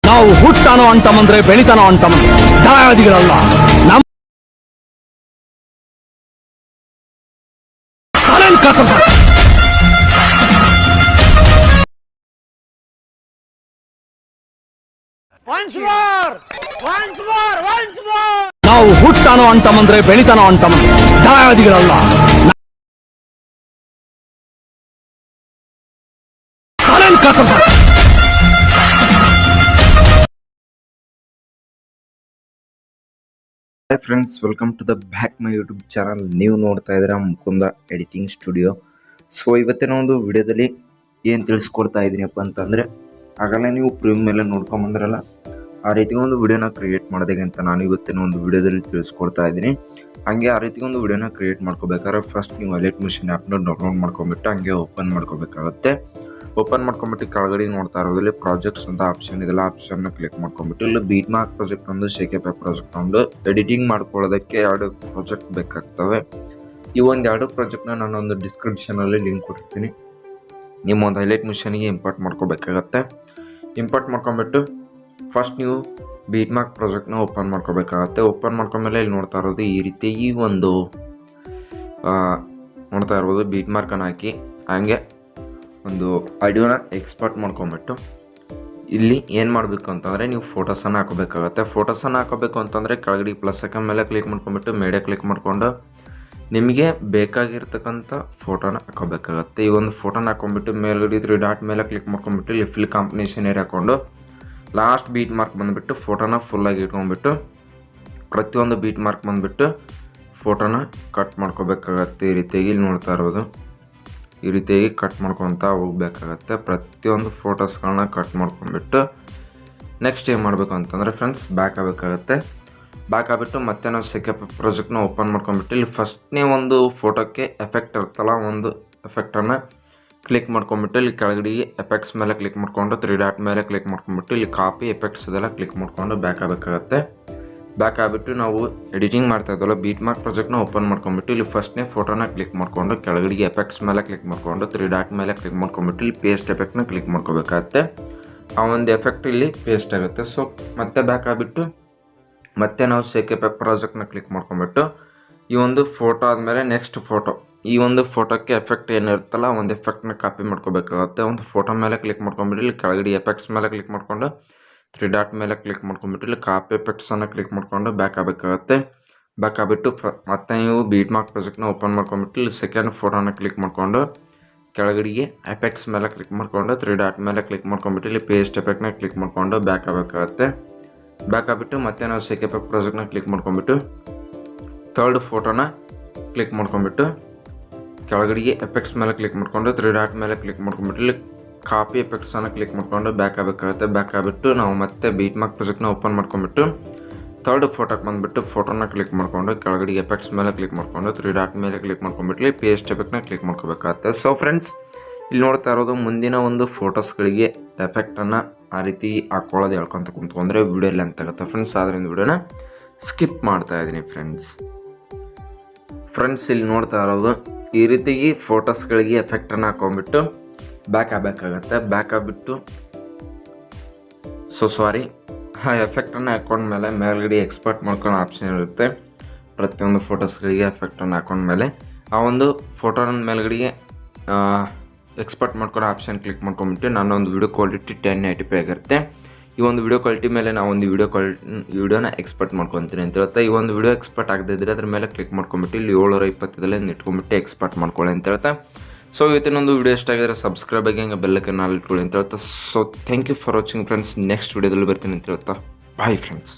ನಾವು ಹುಟ್ಟಾನೋ ಅಂತಂದ್ರೆ ಬೆಳಿತಾನೋ ಅಂತಂದ್ರೆ ದಾಯಾದಿಗಳಲ್ಲ. ನಮ್ಮ ನಾವು ಹುಟ್ಟಾನೋ ಅಂತಂದ್ರೆ ಬೆಳಿತಾನೋ ಅಂತಂದ್ರೆ ದಾಯಾದಿಗಳಲ್ಲ. Hi friends, welcome to the back my YouTube channel. ನೀವು ನೋಡ್ತಾ ಇದ್ದೀರಾ ಮುಕುಂದ ಎಡಿಟಿಂಗ್ ಸ್ಟುಡಿಯೋ. ಸೊ ಇವತ್ತಿನ ಒಂದು ವಿಡಿಯೋದಲ್ಲಿ ಏನು ತಿಳಿಸ್ಕೊಡ್ತಾ ಇದ್ದೀನಪ್ಪ ಅಂತಂದರೆ, ಆಗಲೇ ನೀವು ಪ್ರೀಮ್ ಮೇಲೆ ನೋಡ್ಕೊಂಬಂದ್ರಲ್ಲ, ಆ ರೀತಿ ಒಂದು ವಿಡಿಯೋನ ಕ್ರಿಯೇಟ್ ಮಾಡೋದಕ್ಕೆ ಅಂತ ನಾನು ಇವತ್ತಿನ ಒಂದು ವಿಡಿಯೋದಲ್ಲಿ ತಿಳಿಸ್ಕೊಡ್ತಾ ಇದ್ದೀನಿ. ಹಾಗೆ ಆ ರೀತಿ ಒಂದು ವಿಡಿಯೋನ ಕ್ರಿಯೇಟ್ ಮಾಡ್ಕೋಬೇಕಾದ್ರೆ ಫಸ್ಟ್ ನೀವು ಅಲೈಟ್ ಮಿಷನ್ ಆ್ಯಪ್ನ ಡೌನ್ಲೋಡ್ ಮಾಡ್ಕೊಂಬಿಟ್ಟು ಹಂಗೆ ಓಪನ್ ಮಾಡ್ಕೋಬೇಕಾಗುತ್ತೆ. ಓಪನ್ ಮಾಡ್ಕೊಂಬಿಟ್ಟು ಕೆಳಗಡೆ ನೋಡ್ತಾ ಇರೋದ್ರಲ್ಲಿ ಪ್ರಾಜೆಕ್ಟ್ಸ್ ಅಂತ ಆಪ್ಷನ್ ಇದೆಲ್ಲ, ಆಪ್ಷನ್ನ ಕ್ಲಿಕ್ ಮಾಡ್ಕೊಂಬಿಟ್ಟು ಇಲ್ಲಿ ಬೀಟ್ ಮಾರ್ಕ್ ಪ್ರಾಜೆಕ್ಟ್ ಒಂದು, shakeeffect ಪ್ರಾಜೆಕ್ಟ್ ಒಂದು. ಎಡಿಟಿಂಗ್ ಮಾಡ್ಕೊಳ್ಳೋದಕ್ಕೆ 2 ಪ್ರಾಜೆಕ್ಟ್ ಬೇಕಾಗ್ತವೆ. ಈ ಒಂದು 2 ಪ್ರಾಜೆಕ್ಟ್ನ ನಾನು ಒಂದು ಡಿಸ್ಕ್ರಿಪ್ಷನಲ್ಲಿ ಲಿಂಕ್ ಕೊಟ್ಟಿರ್ತೀನಿ. ನಿಮ್ಮ ಒಂದು ಹೈಲೈಟ್ ಮಿಷನ್ಗೆ ಇಂಪೋರ್ಟ್ ಮಾಡ್ಕೋಬೇಕಾಗತ್ತೆ. ಇಂಪೋರ್ಟ್ ಮಾಡ್ಕೊಂಬಿಟ್ಟು ಫಸ್ಟ್ ನೀವು ಬೀಟ್ ಮಾರ್ಕ್ ಪ್ರಾಜೆಕ್ಟ್ನ ಓಪನ್ ಮಾಡ್ಕೋಬೇಕಾಗತ್ತೆ. ಓಪನ್ ಮಾಡ್ಕೊಂಡ್ಮೇಲೆ ಇಲ್ಲಿ ನೋಡ್ತಾ ಇರೋದು ಈ ರೀತಿ ಈ ಒಂದು ನೋಡ್ತಾ ಇರ್ಬೋದು, ಬೀಟ್ ಮಾರ್ಕನ್ನು ಹಾಕಿ ಹಾಗೆ ಒಂದು ಆಡಿಯೋನ ಎಕ್ಸ್ಪೋರ್ಟ್ ಮಾಡ್ಕೊಂಬಿಟ್ಟು ಇಲ್ಲಿ ಏನು ಮಾಡಬೇಕು ಅಂತಂದರೆ ನೀವು ಫೋಟೋಸನ್ನು ಹಾಕೋಬೇಕಾಗತ್ತೆ. ಫೋಟೋಸನ್ನು ಹಾಕೋಬೇಕು ಅಂತಂದರೆ ಕೆಳಗಡೆ ಪ್ಲಸ್ ಐಕಾನ್ ಮೇಲೆ ಕ್ಲಿಕ್ ಮಾಡ್ಕೊಂಬಿಟ್ಟು ಮೇಡೆ ಕ್ಲಿಕ್ ಮಾಡಿಕೊಂಡು ನಿಮಗೆ ಬೇಕಾಗಿರ್ತಕ್ಕಂಥ ಫೋಟೋನ ಹಾಕೋಬೇಕಾಗತ್ತೆ. ಈ ಒಂದು ಫೋಟೋನ ಹಾಕೊಂಡ್ಬಿಟ್ಟು ಮೇಲ್ಗಡೆ 3 ಡಾಟ್ ಮೇಲೆ ಕ್ಲಿಕ್ ಮಾಡ್ಕೊಂಬಿಟ್ಟು ಇಲ್ಲಿ ಫಿಲ್ ಕಾಂಬಿನೇಷನ್ ಏರಿಯಾ ಹಾಕ್ಕೊಂಡು ಲಾಸ್ಟ್ ಬೀಟ್ ಮಾರ್ಕ್ ಬಂದುಬಿಟ್ಟು ಫೋಟೋನ ಫುಲ್ಲಾಗಿ ಇಟ್ಕೊಂಡ್ಬಿಟ್ಟು ಪ್ರತಿಯೊಂದು ಬೀಟ್ ಮಾರ್ಕ್ ಬಂದುಬಿಟ್ಟು ಫೋಟೋನ ಕಟ್ ಮಾಡ್ಕೋಬೇಕಾಗತ್ತೆ. ಈ ರೀತಿಯಾಗಿ ಇಲ್ಲಿ ನೋಡ್ತಾ ಇರೋದು ಈ ರೀತಿಯಾಗಿ ಕಟ್ ಮಾಡ್ಕೊತಾ ಹೋಗ್ಬೇಕಾಗತ್ತೆ. ಪ್ರತಿಯೊಂದು ಫೋಟೋಸ್ಗಳನ್ನ ಕಟ್ ಮಾಡ್ಕೊಂಡ್ಬಿಟ್ಟು ನೆಕ್ಸ್ಟ್ ಏನು ಮಾಡಬೇಕು ಅಂತಂದರೆ ಫ್ರೆಂಡ್ಸ್, ಬ್ಯಾಕ್ ಆಗಬೇಕಾಗತ್ತೆ. ಬ್ಯಾಕ್ ಆಗಿಬಿಟ್ಟು ಮತ್ತೆ ನಾವು shakeeffect ಪ್ರಾಜೆಕ್ಟ್ನ ಓಪನ್ ಮಾಡ್ಕೊಂಡ್ಬಿಟ್ಟು ಇಲ್ಲಿ ಫಸ್ಟ್ನೇ ಒಂದು ಫೋಟೋಕ್ಕೆ ಎಫೆಕ್ಟ್ ಇರುತ್ತಲ್ಲ, ಒಂದು ಎಫೆಕ್ಟನ್ನು ಕ್ಲಿಕ್ ಮಾಡ್ಕೊಂಬಿಟ್ಟು ಇಲ್ಲಿ ಕೆಳಗಡೆಗೆ ಎಫೆಕ್ಟ್ಸ್ ಮೇಲೆ ಕ್ಲಿಕ್ ಮಾಡ್ಕೊಂಡು 3 ಡಾಟ್ ಮೇಲೆ ಕ್ಲಿಕ್ ಮಾಡ್ಕೊಂಬಿಟ್ಟು ಇಲ್ಲಿ ಕಾಪಿ ಎಫೆಕ್ಟ್ಸ್ ಇದೆಲ್ಲ ಕ್ಲಿಕ್ ಮಾಡ್ಕೊಂಡು ಬ್ಯಾಕ್ ಆಗಬೇಕಾಗತ್ತೆ. ಬ್ಯಾಕ್ ಆಗಿಬಿಟ್ಟು ನಾವು ಎಡಿಟಿಂಗ್ ಮಾಡ್ತಾ ಇದ್ದಲ್ಲ ಬೀಟ್ ಮಾರ್ಕ್ ಪ್ರಾಜೆಕ್ಟ್ನ ಓಪನ್ ಮಾಡ್ಕೊಂಬಿಟ್ಟು ಇಲ್ಲಿ ಫಸ್ಟ್ನೇ ಫೋಟೋನ ಕ್ಲಿಕ್ ಮಾಡ್ಕೊಂಡು ಕೆಳಗಡೆಗೆ ಎಫೆಕ್ಟ್ಸ್ ಮೇಲೆ ಕ್ಲಿಕ್ ಮಾಡ್ಕೊಂಡು 3 ಡಾಟ್ ಮೇಲೆ ಕ್ಲಿಕ್ ಮಾಡ್ಕೊಂಬಿಟ್ಟು ಇಲ್ಲಿ ಪೇಸ್ಟ್ ಎಫೆಕ್ಟ್ನ ಕ್ಲಿಕ್ ಮಾಡ್ಕೋಬೇಕಾಗತ್ತೆ. ಆ ಒಂದು ಎಫೆಕ್ಟ್ ಇಲ್ಲಿ ಪೇಸ್ಟ್ ಆಗುತ್ತೆ. ಸೊ ಮತ್ತೆ ಬ್ಯಾಕ್ ಆಗಿಬಿಟ್ಟು ಮತ್ತೆ ನಾವು shakeeffect ಪ್ರಾಜೆಕ್ಟ್ನ ಕ್ಲಿಕ್ ಮಾಡ್ಕೊಂಬಿಟ್ಟು ಈ ಒಂದು ಫೋಟೋ ಆದಮೇಲೆ ನೆಕ್ಸ್ಟ್ ಫೋಟೋ, ಈ ಒಂದು ಫೋಟೋಕ್ಕೆ ಎಫೆಕ್ಟ್ ಏನಿರುತ್ತಲ್ಲ ಒಂದು ಎಫೆಕ್ಟ್ನ ಕಾಪಿ ಮಾಡ್ಕೋಬೇಕಾಗುತ್ತೆ. ಒಂದು ಫೋಟೋ ಮೇಲೆ ಕ್ಲಿಕ್ ಮಾಡ್ಕೊಂಬಿಟ್ಟು ಇಲ್ಲಿ ಕೆಳಗಡೆ ಎಫೆಕ್ಟ್ಸ್ ಮೇಲೆ ಕ್ಲಿಕ್ ಮಾಡ್ಕೊಂಡು 3 ಡಾಟ್ ಮೇಲೆ ಕ್ಲಿಕ್ ಮಾಡ್ಕೊಂಬಿಟ್ಟು ಇಲ್ಲಿ ಕಾಪಿ ಎಫೆಕ್ಟ್ಸನ್ನು ಕ್ಲಿಕ್ ಮಾಡ್ಕೊಂಡು ಬ್ಯಾಕ್ ಆಗಬೇಕಾಗುತ್ತೆ. ಬ್ಯಾಕ್ ಆಗಿಬಿಟ್ಟು ಮತ್ತೆ ನೀವು ಬೀಟ್ ಮಾರ್ಕ್ ಪ್ರಾಜೆಕ್ಟ್ನ ಓಪನ್ ಮಾಡ್ಕೊಂಬಿಟ್ಟು ಇಲ್ಲಿ ಸೆಕೆಂಡ್ ಫೋಟೋನ ಕ್ಲಿಕ್ ಮಾಡ್ಕೊಂಡು ಕೆಳಗಡೆಗೆ ಎಫೆಕ್ಟ್ಸ್ ಮೇಲೆ ಕ್ಲಿಕ್ ಮಾಡ್ಕೊಂಡು 3 ಡಾಟ್ ಮೇಲೆ ಕ್ಲಿಕ್ ಮಾಡ್ಕೊಂಬಿಟ್ಟು ಇಲ್ಲಿ ಪೇಸ್ಟ್ ಎಫೆಕ್ಟ್ನ ಕ್ಲಿಕ್ ಮಾಡ್ಕೊಂಡು ಬ್ಯಾಕ್ ಆಗಬೇಕಾಗುತ್ತೆ. ಬ್ಯಾಕ್ ಆಗಿಬಿಟ್ಟು ಮತ್ತೆ ನಾವು shakeeffect ಪ್ರಾಜೆಕ್ಟ್ನ ಕ್ಲಿಕ್ ಮಾಡ್ಕೊಂಬಿಟ್ಟು ಥರ್ಡ್ ಫೋಟೋನ ಕ್ಲಿಕ್ ಮಾಡ್ಕೊಂಬಿಟ್ಟು ಕೆಳಗಡೆಗೆ ಎಫೆಕ್ಟ್ಸ್ ಮೇಲೆ ಕ್ಲಿಕ್ ಮಾಡ್ಕೊಂಡು 3 ಡಾಟ್ ಮೇಲೆ ಕ್ಲಿಕ್ ಮಾಡ್ಕೊಂಬಿಟ್ಟು ಇಲ್ಲಿ ಕಾಪಿ ಎಫೆಕ್ಟ್ಸನ್ನು ಕ್ಲಿಕ್ ಮಾಡ್ಕೊಂಡು ಬ್ಯಾಕ್ ಆಗಬೇಕಾಗುತ್ತೆ. ಬ್ಯಾಕ್ ಆಗಿಬಿಟ್ಟು ನಾವು ಮತ್ತೆ ಬೀಟ್ ಮಾರ್ಕ್ ಪ್ರಾಜೆಕ್ಟ್ನ ಓಪನ್ ಮಾಡ್ಕೊಂಬಿಟ್ಟು ಥರ್ಡ್ ಫೋಟೋಕ್ಕೆ ಬಂದುಬಿಟ್ಟು ಫೋಟೋನ ಕ್ಲಿಕ್ ಮಾಡ್ಕೊಂಡು ಕೆಳಗಡೆಗೆ ಎಫೆಕ್ಟ್ಸ್ ಮೇಲೆ ಕ್ಲಿಕ್ ಮಾಡ್ಕೊಂಡು 3 ಡಾಟ್ ಮೇಲೆ ಕ್ಲಿಕ್ ಮಾಡ್ಕೊಂಬಿಟ್ಟು ಇಲ್ಲಿ ಪೇಸ್ಟ್ ಎಫೆಕ್ಟ್ನ ಕ್ಲಿಕ್ ಮಾಡ್ಕೋಬೇಕಾಗುತ್ತೆ. ಸೊ ಫ್ರೆಂಡ್ಸ್, ಇಲ್ಲಿ ನೋಡ್ತಾ ಇರೋದು ಮುಂದಿನ ಒಂದು ಫೋಟೋಸ್ಗಳಿಗೆ ಎಫೆಕ್ಟನ್ನು ಆ ರೀತಿ ಹಾಕ್ಕೊಳ್ಳೋದು ಹೇಳ್ಕೊತ ಕುಂತ್ಕೊಂಡ್ರೆ ವಿಡಿಯೋ ಲೆಂತ್ ಆಗುತ್ತೆ ಫ್ರೆಂಡ್ಸ್. ಆದ್ದರಿಂದ ವಿಡಿಯೋನ ಸ್ಕಿಪ್ ಮಾಡ್ತಾ ಇದ್ದೀನಿ ಫ್ರೆಂಡ್ಸ್. ಇಲ್ಲಿ ನೋಡ್ತಾ ಇರೋದು ಈ ರೀತಿಯಾಗಿ ಫೋಟೋಸ್ಗಳಿಗೆ ಎಫೆಕ್ಟನ್ನು ಹಾಕೊಂಡ್ಬಿಟ್ಟು ಬ್ಯಾಕ್ ಆಗಬೇಕಾಗತ್ತೆ. ಬ್ಯಾಕ್ ಆಗಿಬಿಟ್ಟು ಆ ಎಫೆಕ್ಟನ್ನು ಹಾಕೊಂಡ್ಮೇಲೆ ಮೇಲ್ಗಡೆ ಎಕ್ಸ್ಪೋರ್ಟ್ ಮಾಡ್ಕೊಳ್ಳೋ ಆಪ್ಷನ್ ಇರುತ್ತೆ. ಪ್ರತಿಯೊಂದು ಫೋಟೋಸ್ಗಳಿಗೆ ಎಫೆಕ್ಟನ್ನು ಹಾಕೊಂಡ್ಮೇಲೆ ಆ ಒಂದು ಫೋಟೋನ ಮೇಲ್ಗಡೆಗೆ ಎಕ್ಸ್ಪೋರ್ಟ್ ಮಾಡ್ಕೊಳ್ಳೋ ಆಪ್ಷನ್ ಕ್ಲಿಕ್ ಮಾಡ್ಕೊಂಬಿಟ್ಟು ನಾನು ಒಂದು ವಿಡಿಯೋ ಕ್ವಾಲಿಟಿ 1080p ಆಗಿರುತ್ತೆ. ಈ ಒಂದು ವಿಡಿಯೋ ಕ್ವಾಲಿಟಿ ಮೇಲೆ ನಾವು ಒಂದು ವಿಡಿಯೋನ ಎಕ್ಸ್ಪೋರ್ಟ್ ಮಾಡ್ಕೊತೀನಿ ಅಂತ ಹೇಳ್ತಾ, ಈ ಒಂದು ವಿಡಿಯೋ ಎಕ್ಸ್ಪೋರ್ಟ್ ಆಗದಿದ್ದರೆ ಅದ್ರ ಮೇಲೆ ಕ್ಲಿಕ್ ಮಾಡ್ಕೊಂಬಿಟ್ಟು ಇಲ್ಲಿ 720 ಇಟ್ಕೊಂಬಿಟ್ಟು ಎಕ್ಸ್ಪೋರ್ಟ್ ಮಾಡ್ಕೊಳ್ಳಿ ಅಂತ ಹೇಳ್ತಾ. ಸೊ ಇವತ್ತಿನೊಂದು ವಿಡಿಯೋ ಇಷ್ಟ ಆಗಿದ್ರೆ ಸಬ್ಸ್ಕ್ರೈಬ್ ಆಗಿ ಹಂಗೆ ಬೆಲ್ಲೈಕನ್ ಆಲ್ ಇಟ್ಕೊಳ್ಳಿ ಅಂತ ಹೇಳ್ತಾ. So thank you for watching friends. Next ವಿಡಿಯೋದಲ್ಲಿ ಬರ್ತೀನಿ ಅಂತ ಹೇಳ್ತಾ. Bye friends.